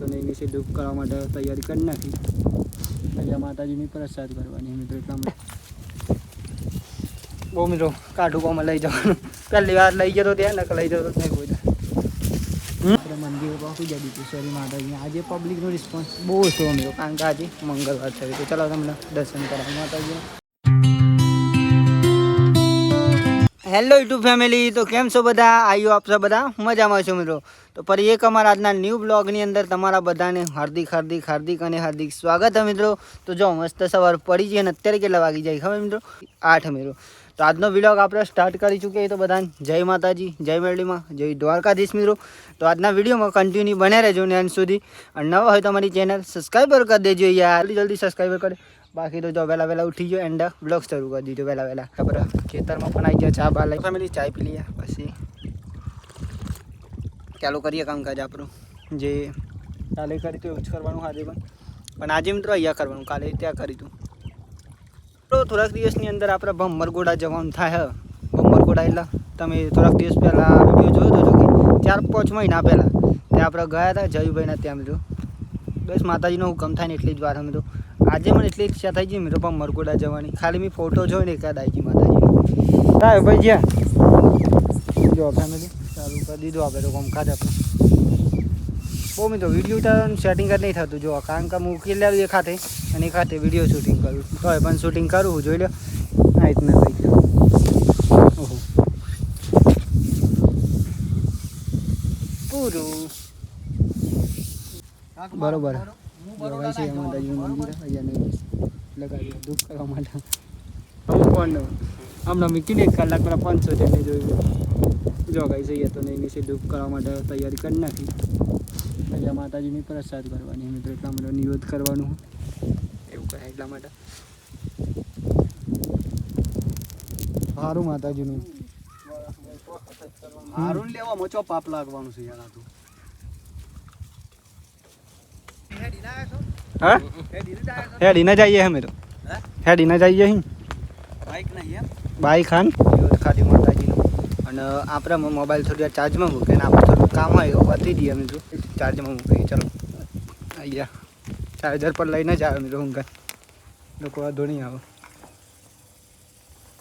તો નહીં સીધું કરવા માટે તૈયારી કરી નાખી. અહીંયા માતાજીની પ્રસાદ કરવાની મિત્રો. એટલા માટે બહુ મિત્રો કાઢું કોમાં લઈ જવાનું. પહેલી વાર લઈ જતો ત્યાં નક લઈ જતો નહીં કોઈ મંદિર પહોંચી જતી હતી. સોરી માતાજી, આજે પબ્લિકનો રિસ્પોન્સ બહુ ઓછો મિત્રો, કારણ કે આજે મંગળવાર થયું. તો ચાલો તમને દર્શન કરાવ માતાજી. હેલો યુટ્યુબ ફેમિલી, તો કેમ છો બધા? આવ્યો આપ બધા મજામાં છો મિત્રો. તો ફરી એક અમારા આજના ન્યૂ બ્લોગની અંદર તમારા બધાને હાર્દિક સ્વાગત છે મિત્રો. તો જો મસ્ત સવાર પડી છે અને અત્યારે કેટલા વાગી જાય ખબર મિત્રો? 8 મિત્રો. તો આજનો વ્લોગ આપણે સ્ટાર્ટ કરી ચૂકીએ. તો બધાને જય માતાજી, જય મેરડીમાં, જય દ્વારકાધીશ મિત્રો. તો આજના વિડીયોમાં કન્ટિન્યુ બને રહેજો ને અંત સુધી. અને નવા હોય તો અમારી ચેનલ સબસ્ક્રાઈબર કરી દેજો યાર, જલ્દી સબસ્ક્રાઈબર કરે. બાકી તો જો વહેલા ઉઠી ગયો એન્ડ બ્લોગ શરૂ કરી દીધો વહેલા. ખબર ખેતરમાં પણ આવી ગયા, ચા બા લઈ ફેમિલી ચાય પી લઈએ, પછી ચાલુ કરીએ કામકાજ આપણું. જે કાલે કરી તો એવું જ કરવાનું આજે પણ આજે મિત્રો અહીંયા કરવાનું, કાલે ત્યાં કરી તું. તો થોડાક દિવસની અંદર આપણે ભમરગોડા જવાનું થાય. ભમરગોડા એટલે તમે થોડાક દિવસ પહેલાં વિડીયો જોયો હતો કે 4-5 મહિના પહેલાં ત્યાં આપણે ગયા હતા જયુભાઈના ત્યાં મિત્રો. બસ માતાજીનો હુકમ થાય ને એટલી જ વાર મિત્રો. આજે મને એટલી ઈચ્છા થઈ ગઈ મિત્રો ભમરગોડા જવાની. ખાલી મેં ફોટો જોઈને એકાદ આવી ગઈ માતાજી. હા ભાઈ જ્યાં જો ફેમિલી ચાલુ કરી દીધું આપણે તો કામકાજ આપણે. બહુ મિત્રો વિડીયો ઉતારવાનું સેટિંગ જ નહીં થતું જો, કારણ કે મૂકી લેવું એ ખાતે અને એ ખાતે વિડીયો શૂટિંગ કરું તો પણ શૂટિંગ કરું જોઈ લો. આ રીતના થઈ ગયો. ઓહો પૂરું બરોબર. જોવાય છે માતાજીનું મંદિર અહીંયા નહીં લગાવ્યું દુઃખ કરવા માટે. હું પણ હમણાં મૂકીને 1 કલાક પહેલાં 500 તેને જોયું. જો ગાઈ જઈએ તો નહીં નીચે દુઃખ કરવા માટે તૈયારી કરી નાખી. અહીંયા માતાજીની પ્રસાદ કરવાની મિત્રો. એટલા માટે નિવેદ કરવાનું એવું કહે એટલા માટે સારું માતાજીનું હારું લેવા મચો પાપ લાગવાનું છે યાર. તું હા હેડી ના જઈએ અમે તો હેડી ના જઈએ બાઈક નહીં એમ બાઈક ખાન ખાલી માતાજીનું. અને આપણે મોબાઈલ થોડી વાર ચાર્જમાં મૂકીને આપણે થોડું કામ હોય એવું બધી દઈએ મિત્રો. ચાર્જમાં મૂકીએ ચાલો. અહીંયા ચાર્જર પર લઈને જ આવે મિત્રો. ઊંઘા લોકો વાંધો નહીં આવે.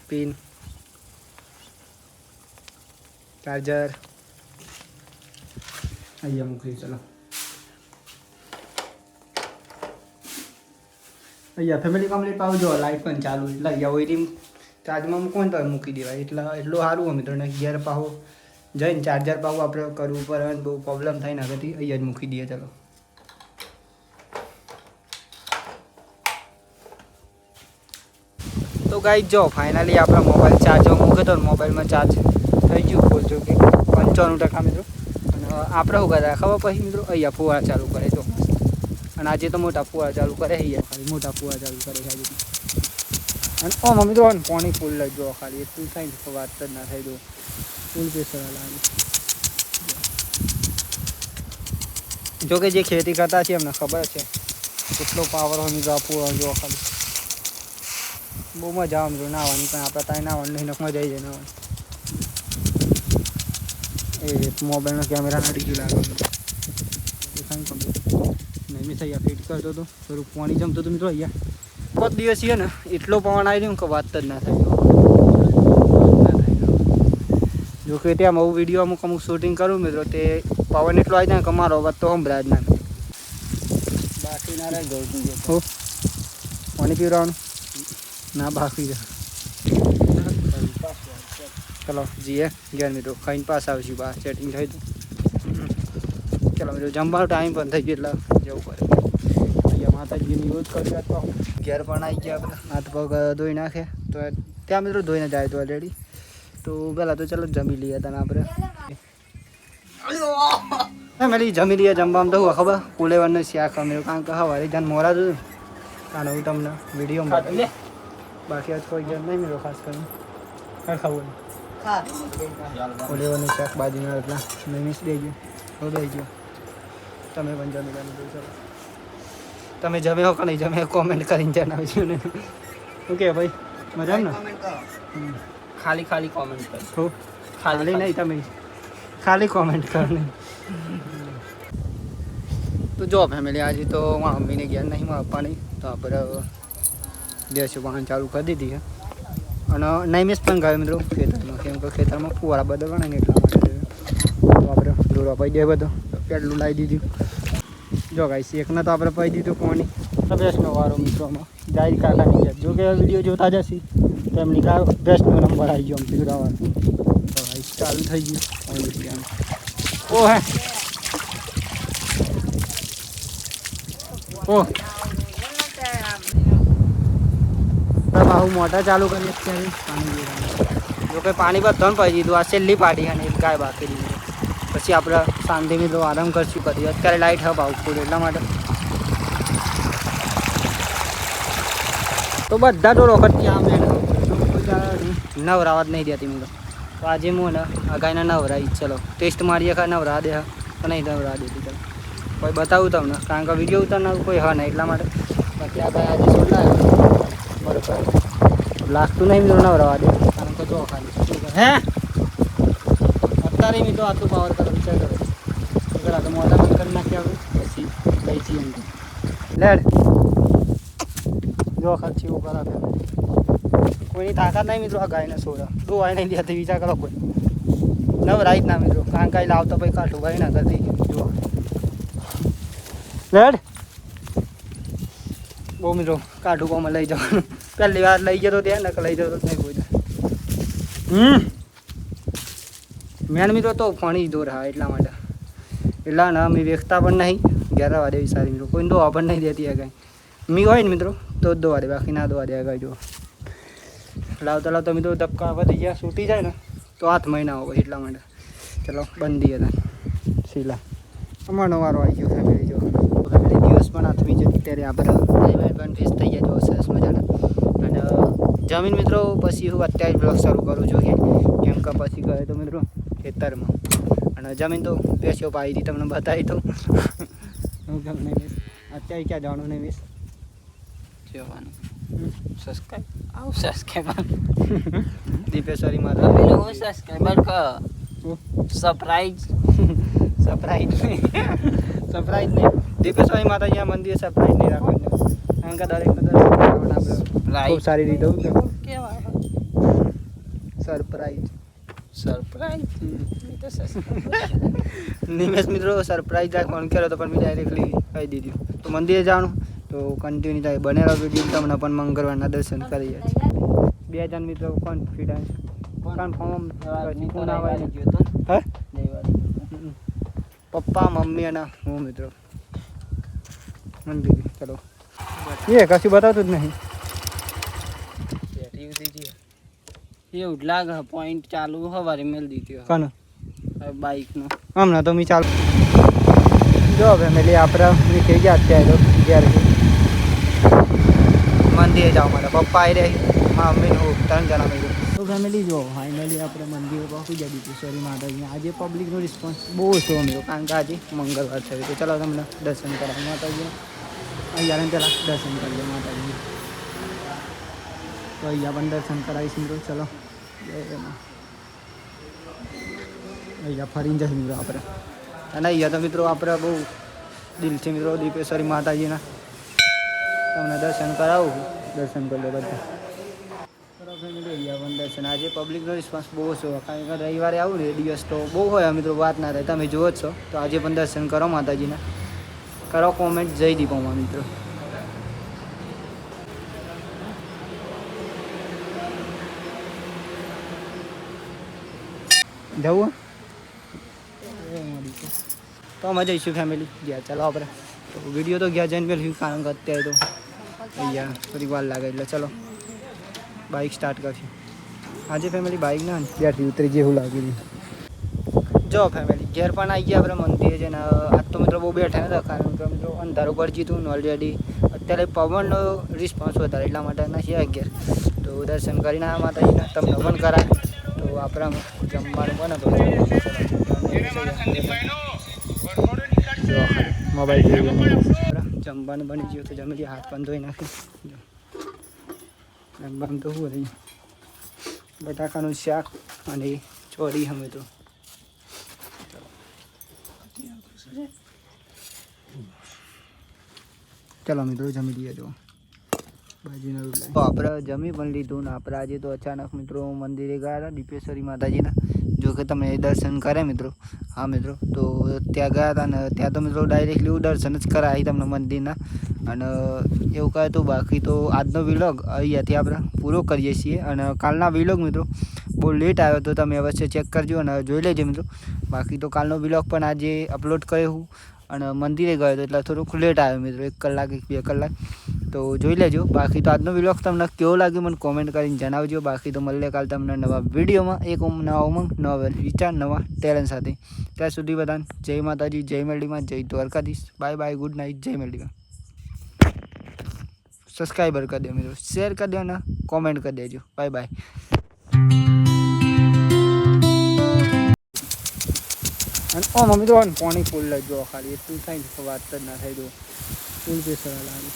પિન ચાર્જર અહીંયા મૂકીએ ચલો. અહીંયા ફેમિલી કમ્પ્લીટ પાવ જો લાઈટ પણ ચાલુ એટલે અહીંયા હોય ચાર્જમાં મૂકવું ને તો મૂકી દેવાય. એટલું સારું હોય મિત્રો. ને ઘેર પાહો જઈને ચાર્જર પાહો આપણે કરવું પડે બહુ પ્રોબ્લેમ થાય ને આગળથી અહીંયા જ મૂકી દઈએ ચાલો. તો ગાઈસ જો ફાઇનલી આપણા મોબાઈલ ચાર્જમાં મૂક્યો તો મોબાઈલમાં ચાર્જ થઈ ગયું ફૂલ જો કે 95% મિત્રો. અને આપણે શું કરતા ખબર પછી મિત્રો અહીંયા ફુવારા ચાલુ કરે તો. અને આજે તો મોટા ફુવારા ચાલુ કરે અહીંયા ખાલી મોટા ફુવારા ચાલુ કરે છે આજે. અને ઓમ મિત્રો પાણી ફૂલ લઈ જો ખાલી એટલું થાય ને વાત જ ના થાય તો ફૂલ પ્રેશર લાગે. જો કે જે ખેતી કરતા છે એમને ખબર છે કેટલો પાવર હોય મિત્રો. આ ફુવારા જો ખાલી બહુ મજા આવે મિત્રો નાવાની. પણ આપણે ત્યાં નાવાનું નહીં મજા આવી જાય નાવાની. એ મોબાઈલનો કેમેરા નડી ગયું લાગે નહીં મેં અહીંયા ફિટ કરતો હતો થોડુંક પાણી જમતું હતું મિત્રો. અહીંયા 5 દિવસ છે ને એટલો પવન આવી રહ્યું કે વાત જ ના થાય. જો કે ત્યાં હું વિડીયો અમુક શૂટિંગ કરું મિત્રો તે પવન એટલો આવી જાય કે મારો અવાજ તો સંભળાય જ ના. બાકી ના રહે ગયું હો પાણી પીવડાવવાનું ના બાકી ચલો જીએ ઘેર મિત્રો. ખાઈને પાસ આવશું બહાર સેટિંગ થઈ તો ચાલો મિત્રો. જમવાનો ટાઈમ પણ થઈ ગયો એટલે જવું પડે. અહીંયા માતાજીની રોજ કરી તો ઘેર પણ આવી ગયા આપણે. હાથ પગ ધોઈ નાખે તો ત્યાં મિત્રો ધોઈને જાય તો ઓલરેડી. તો પહેલાં તો ચાલો જમી લઈએ તને આપણે. ફેમિલી જમી લઈએ. જમવામાં તો ખબર પુલેવરનું શાક અમે કારણ કે સવારે જાન મોરા જોયું કારણ હું તમને વિડીયોમાં બતાવી. બાકી આજ કોઈ જેમ નહીં મિત્રો ખાસ કરીને કાંઈ ખાવું પુલેવરનું શાક બાજુના એટલા મિસ દઈ ગયું હવે દઈ ગયો. તમે પણ જમી લો ચાલો. તમે જમે હો કે નહીં જમે કોમેન્ટ કરીને જણાવજો ને. શું કે ભાઈ મજા ને? ખાલી કોમેન્ટ કરો. ખાલી નહીં તમે ખાલી કોમેન્ટ કરો ને. તો જો ફેમિલી આજે તો મારા મમ્મીને ગયા નહીં, મારા પપ્પાની, તો આપણે બેસો વાહન ચાલુ કરી દીધી છે. અને નૈમેશ પણ ગયો મિત્રો ખેતરમાં, કેમ કે ખેતરમાં ફુવારા બદલવાના ને એટલા માટે તો આપણે દોરવા પાઈ દે બધો પેટલું લાવી દીધું. જો ગાઈસ એકને તો આપણે પાઈ દીધું પાણી. ભેંસનો વારો મિત્રોમાં જાય કાકાની ગયા, જો કે વિડીયો જોતા જશે તો એમની ભેંસનો નંબર આવી ગયો પીવડાવવાનો. તો ગાઈસ ચાલુ થઈ ગયું પાણી પીવાનું. ઓ હે ઓ બાહુ મોટા ચાલુ કરીએ અત્યારે પાણી પીવાનું. જો કે પાણી બધાને પાઈ દીધું. આ છેલ્લી પાડી અને એક ગાય બાકી દીધી. પછી આપણે શાંતિ મિત્રો આરામ કરશું કરીએ. અત્યારે લાઇટ હબ આવું એટલા માટે તો બધા તો રોકડથી આમ નવરાવા જ નહીં દેતી મિત્રો. તો આજે હું ને આ ગાયને નવરાવી. ચલો ટેસ્ટ મારીએ ખા નવરા દે તો નહીં નવરા દેતી. ચાલો કોઈ બતાવું તમને, કારણ કે વિડીયો ઉતારનારું કોઈ હા નહીં એટલા માટે. બાકી આ ગાય આજે શું લાવે બરોબર લાગતું નહીં મિત્રો નવરાવા દે, કારણ કે જો ખાલી હે અત્યારે મિત્રો આટલું પાવર કરો વિચાર કરો. આગળ આગળ મોટા બંધ કરી નાખીએ આપણે પછી લઈ છીએ એમ લેડ જો ખર્ચી એવું કરા કોઈની તાકાત નહીં મિત્રો આ ગાયને છોડા ડોવાય નહીં દેતી વિચાર કરો કોઈ નવરાઈ જ ના મિત્રો, કારણ કે લાવતો પછી કાઢું ભાઈ ના કરતી જો લેડ બહુ મિત્રો કાઢું કોમાં લઈ જવાનું. પહેલી વાર લઈ જતો ત્યાં ને લઈ જતો નહીં કોઈ મેન મિત્રો તો પાણી દોર હા એટલા માટે એટલા ના અમે વેચતા પણ નહીં ઘેરવા દેવી સારી મિત્રો, કોઈ દોવા પણ નહીં દેતી આ ગાય. મી હોય ને મિત્રો તો જ દોવા દે, બાકી ના દોવા દે આ ગાય. જો લાવતા લાવતા મિત્રો ધક્કા વધી ગયા સૂટી જાય ને તો હાથ મહિના હોય એટલા માટે. ચલો બંધી હતા શીલા અમારનો વારો આવી ગયો ફેમિલી. જો ફેમિલી દિવસ પણ હાથમી છે ત્યારે આપણે પણ ફેસ થઈ જાય જો સરસ મજાના. અને જમીન મિત્રો પછી હું અત્યારે બ્લોગ શરૂ કરું છું કેમ કે પછી ગયો તો મિત્રો ખેતરમાં અને જમીન તો બેસ્યો પાઈ હતી તમને બતાવી તો અત્યારે ક્યાં જવાનું નહીં મિસ જવાનું સબસ્ક્રાઇબ આવ સબસ્ક્રાઇબ દીપેશ્વરી માતા હું સબસ્ક્રાઇબર ક સરપ્રાઈઝ નહીં દીપેશ્વરી માતાજી આ મંદિર સરપ્રાઈઝ નહીં રાખવાનું, કારણ કે દરેક ખૂબ સારી રીતે સરપ્રાઈઝ નિમેશ મિત્રો સરપ્રાઈઝ રાખવાનું કર્યો તો પણ મેં ડાયરેક્ટલી કહી દીધું. તો મંદિરે જવાનું તો કન્ટિન્યુ થાય બનેલો વિડીયો તમને પણ મંગળવારના દર્શન કરી જાય. 2 જણ મિત્રો કોન્ફિડન્સ કન્ફર્મ કોણ આવે હે પપ્પા મમ્મી અને હું મિત્રો મંદિર. ચલો એ કશું બતાવતું જ નહીં એવું જ લાગે પોઈન્ટ ચાલુ સવારે મેળ દીધી કોને બાઇકનો હમણાં તો મેં ચાલુ જો ફેમિલી આપણે નીકળી ગયા અત્યારે તો ઘેર મંદિરે જાવ મારા પપ્પા આવી રહી મારા મમ્મીને હું 3 જણા મેં તો ફેમિલી જો ફાઇનલી આપણે મંદિરે પહોંચી ગયા દીપેશ્વરી માતાજી. આજે પબ્લિકનો રિસ્પોન્સ બહુ ઓછો મિત્રો, કારણ કે આજે મંગળવાર થયું. તો ચાલો તમને દર્શન કરાવ માતાજી અહીંયા પહેલાં દર્શન કરી લો માતાજી. તો અહીંયા પણ દર્શન કરાવીશ મિત્રો. ચલો અહીંયા ફરીને જશે મિત્રો આપણે. અને અહીંયા તો મિત્રો આપણે બહુ દિલથી મિત્રો દીપેશ્વરી માતાજીના તમને દર્શન કરાવું. દર્શન કરી લો બધા ફેમિલી. અહીંયા પણ દર્શન આજે પબ્લિકનો રિસ્પોન્સ બહુ ઓછો, કારણ કે રવિવારે આવું ને એ દિવસ તો બહુ હોય મિત્રો, વાત ના થાય. તમે જુઓ જ છો. તો આજે પણ દર્શન કરો માતાજીના, કરો કોમેન્ટ જય દીપોમાં મિત્રો. જવું તો અમે જઈશું ફેમિલી ગયા. ચાલો આપણે તો વિડીયો તો ગયા જઈને મેળવ્યું, કારણ કે અત્યારે તો અહીંયા થોડી વાર લાગે એટલે ચલો બાઇક સ્ટાર્ટ કરશું. આજે ફેમિલી બાઇક ના ત્યારથી ઉતરી જેવું લાગ્યું. જો ફેમિલી ઘેર પણ આવી ગયા આપણે મંદિરે જઈને. આજ તો મિત્રો બહુ બેઠા હતા, કારણ કે મિત્રો અંધારું પડી ગયું હતું ઓલરેડી. અત્યારે પવનનો રિસ્પોન્સ વધારે એટલા માટે નથી આવી ગયા. તો દર્શન કરીને આ માતાજીના તમને પણ કરાય. તો આપણે જમવાનું બને તો મોબાઈલ જમવાનું બની ગયું તો જમી લઈએ. હાથ પણ ધોઈ નાખી. જમવાનું તો શું રહી બટાકાનું શાક અને ચોરી અમે તો ચાલો મિત્રો જમી લઈએ જો ભાજીના રોટલા. તો આપણે જમી પણ લીધું ને આપણે આજે તો અચાનક મિત્રો મંદિરે ગયા હતા દીપેશ્વરી માતાજીના. જો કે તમે દર્શન કર્યા મિત્રો. હા મિત્રો, તો ત્યાં ગયા હતા ને ત્યાં તો મિત્રો ડાયરેક્ટલી દર્શન જ કરાવી તમને મંદિરના. અને એવું કહે તો બાકી તો આજનો વિલોગ અહીંયાથી આપણે પૂરો કરીએ છીએ. અને કાલના વિલોગ મિત્રો બહુ લેટ આવ્યો તો તમે અવશ્ય ચેક કરજો અને જોઈ લેજો મિત્રો. બાકી તો કાલનો વિલોગ પણ આજે અપલોડ કર્યો હું અને મંદિરે ગયો હતો એટલે થોડુંક લેટ આવ્યો મિત્રો, 1 કલાક 2 કલાક. તો જોઈ લેજો. બાકી તો આજનો વિલોગ તમને કેવો લાગ્યો મને કોમેન્ટ કરીને જણાવજો. બાકી તો મળીએ કાલ તમને નવા વિડીયોમાં, એક નવા ઉમંગ, નવા વિચાર, નવા ટેલેન્ટ સાથે. ત્યાં સુધી બધાને જય માતાજી, જય મેલડીમાં, જય Dwarkadhish. Bye bye, good night, જય મેલડીમાં. સબસ્ક્રાઈબર કરી દો મિત્રો, શેર કરી દો અને કોમેન્ટ કરી દેજો. Bye bye. અને મમ્મી તો પાણી ફૂલ લઈ જો ખાલી એટલું થાય ને વાત જ ના થાય. જો ફૂલ પ્રેશર લાગે.